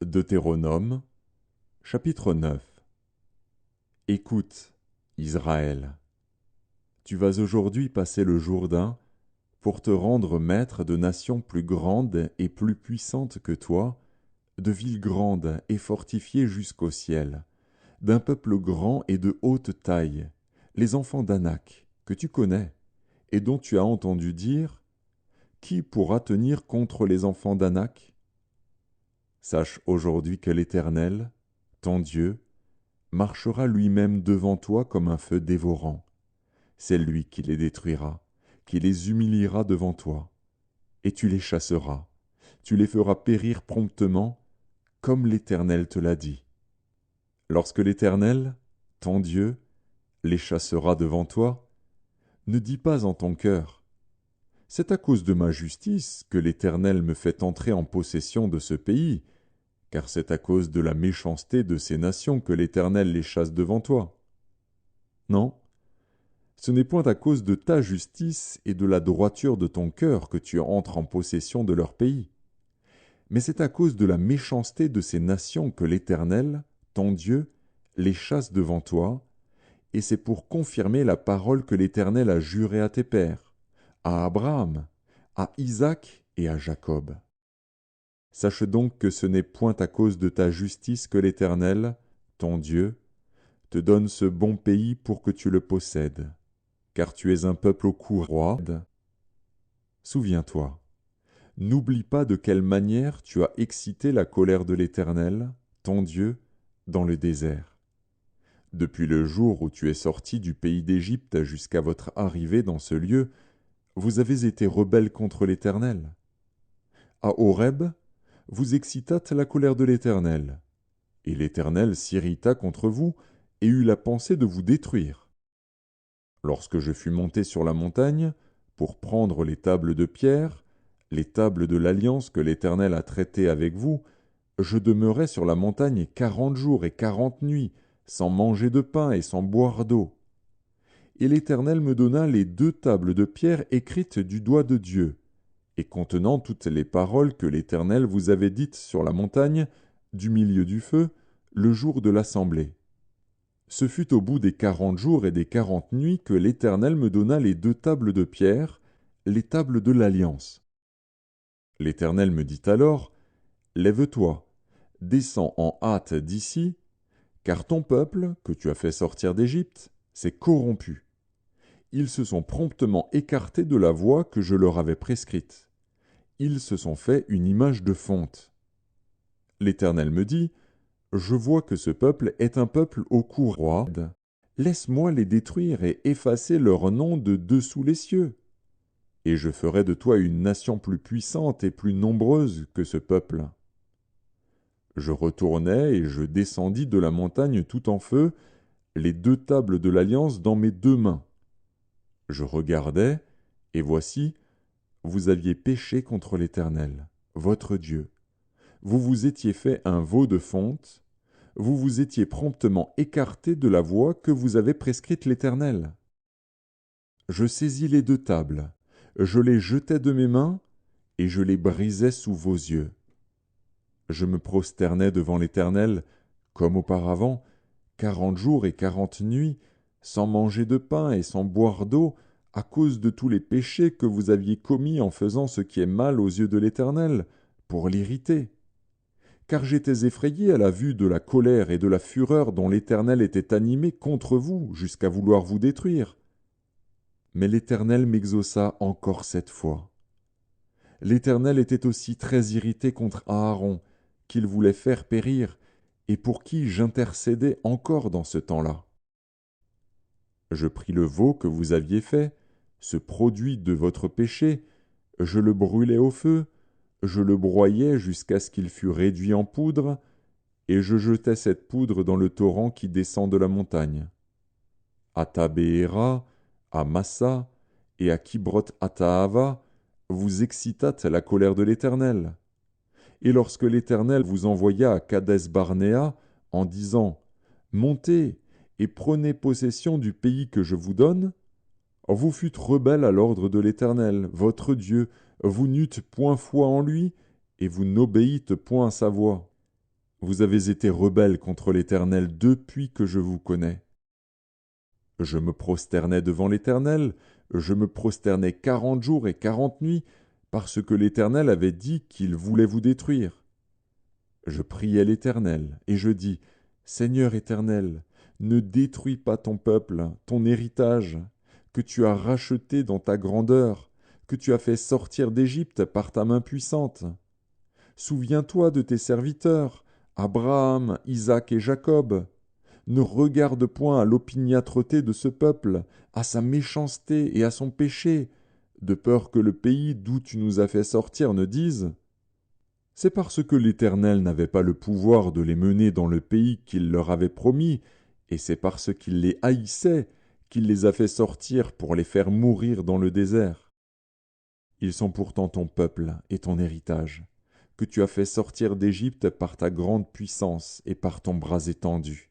Deutéronome, chapitre 9. Écoute, Israël, tu vas aujourd'hui passer le Jourdain pour te rendre maître de nations plus grandes et plus puissantes que toi, de villes grandes et fortifiées jusqu'au ciel, d'un peuple grand et de haute taille, les enfants d'Anak, que tu connais, et dont tu as entendu dire, qui pourra tenir contre les enfants d'Anak? Sache aujourd'hui que l'Éternel, ton Dieu, marchera lui-même devant toi comme un feu dévorant. C'est lui qui les détruira, qui les humiliera devant toi, et tu les chasseras, tu les feras périr promptement, comme l'Éternel te l'a dit. Lorsque l'Éternel, ton Dieu, les chassera devant toi, ne dis pas en ton cœur, c'est à cause de ma justice que l'Éternel me fait entrer en possession de ce pays, car c'est à cause de la méchanceté de ces nations que l'Éternel les chasse devant toi. Non, ce n'est point à cause de ta justice et de la droiture de ton cœur que tu entres en possession de leur pays, mais c'est à cause de la méchanceté de ces nations que l'Éternel, ton Dieu, les chasse devant toi, et c'est pour confirmer la parole que l'Éternel a jurée à tes pères, à Abraham, à Isaac et à Jacob. Sache donc que ce n'est point à cause de ta justice que l'Éternel, ton Dieu, te donne ce bon pays pour que tu le possèdes, car tu es un peuple au cou roide. Souviens-toi, n'oublie pas de quelle manière tu as excité la colère de l'Éternel, ton Dieu, dans le désert. Depuis le jour où tu es sorti du pays d'Égypte jusqu'à votre arrivée dans ce lieu, vous avez été rebelles contre l'Éternel. À Horeb, vous excitâtes la colère de l'Éternel, et l'Éternel s'irrita contre vous et eut la pensée de vous détruire. Lorsque je fus monté sur la montagne, pour prendre les tables de pierre, les tables de l'alliance que l'Éternel a traitées avec vous, je demeurai sur la montagne 40 jours et 40 nuits, sans manger de pain et sans boire d'eau. Et l'Éternel me donna les 2 tables de pierre écrites du doigt de Dieu, et contenant toutes les paroles que l'Éternel vous avait dites sur la montagne, du milieu du feu, le jour de l'assemblée. Ce fut au bout des 40 jours et des 40 nuits que l'Éternel me donna les 2 tables de pierre, les tables de l'Alliance. L'Éternel me dit alors, lève-toi, descends en hâte d'ici, car ton peuple, que tu as fait sortir d'Égypte, s'est corrompu. Ils se sont promptement écartés de la voie que je leur avais prescrite. Ils se sont fait une image de fonte. L'Éternel me dit, je vois que ce peuple est un peuple au cou roide. Laisse-moi les détruire et effacer leur nom de dessous les cieux. Et je ferai de toi une nation plus puissante et plus nombreuse que ce peuple. Je retournai et je descendis de la montagne tout en feu, les 2 tables de l'Alliance dans mes 2 mains. Je regardai, et voici, vous aviez péché contre l'Éternel, votre Dieu. Vous vous étiez fait un veau de fonte, vous vous étiez promptement écarté de la voie que vous avait prescrite l'Éternel. Je saisis les 2 tables, je les jetai de mes mains, et je les brisai sous vos yeux. Je me prosternai devant l'Éternel, comme auparavant, 40 jours et 40 nuits, sans manger de pain et sans boire d'eau, à cause de tous les péchés que vous aviez commis en faisant ce qui est mal aux yeux de l'Éternel, pour l'irriter. Car j'étais effrayé à la vue de la colère et de la fureur dont l'Éternel était animé contre vous, jusqu'à vouloir vous détruire. Mais l'Éternel m'exauça encore cette fois. L'Éternel était aussi très irrité contre Aaron, qu'il voulait faire périr, et pour qui j'intercédais encore dans ce temps-là. Je pris le veau que vous aviez fait, ce produit de votre péché, je le brûlai au feu, je le broyai jusqu'à ce qu'il fût réduit en poudre, et je jetai cette poudre dans le torrent qui descend de la montagne. À Tabéhéra, à Massa et à Kibroth-Hattaava, vous excitâtes la colère de l'Éternel. Et lorsque l'Éternel vous envoya à Kadès-Barnéa, en disant « Montez et prenez possession du pays que je vous donne », vous fûtes rebelles à l'ordre de l'Éternel, votre Dieu, vous n'eûtes point foi en lui, et vous n'obéîtes point à sa voix. Vous avez été rebelles contre l'Éternel depuis que je vous connais. Je me prosternais devant l'Éternel, je me prosternais 40 jours et 40 nuits, parce que l'Éternel avait dit qu'il voulait vous détruire. Je priai l'Éternel, et je dis, Seigneur Éternel, ne détruis pas ton peuple, ton héritage, que tu as racheté dans ta grandeur, que tu as fait sortir d'Égypte par ta main puissante. Souviens-toi de tes serviteurs, Abraham, Isaac et Jacob. Ne regarde point à l'opiniâtreté de ce peuple, à sa méchanceté et à son péché, de peur que le pays d'où tu nous as fait sortir ne dise c'est parce que l'Éternel n'avait pas le pouvoir de les mener dans le pays qu'il leur avait promis, et c'est parce qu'il les haïssait qu'il les a fait sortir pour les faire mourir dans le désert. Ils sont pourtant ton peuple et ton héritage, que tu as fait sortir d'Égypte par ta grande puissance et par ton bras étendu.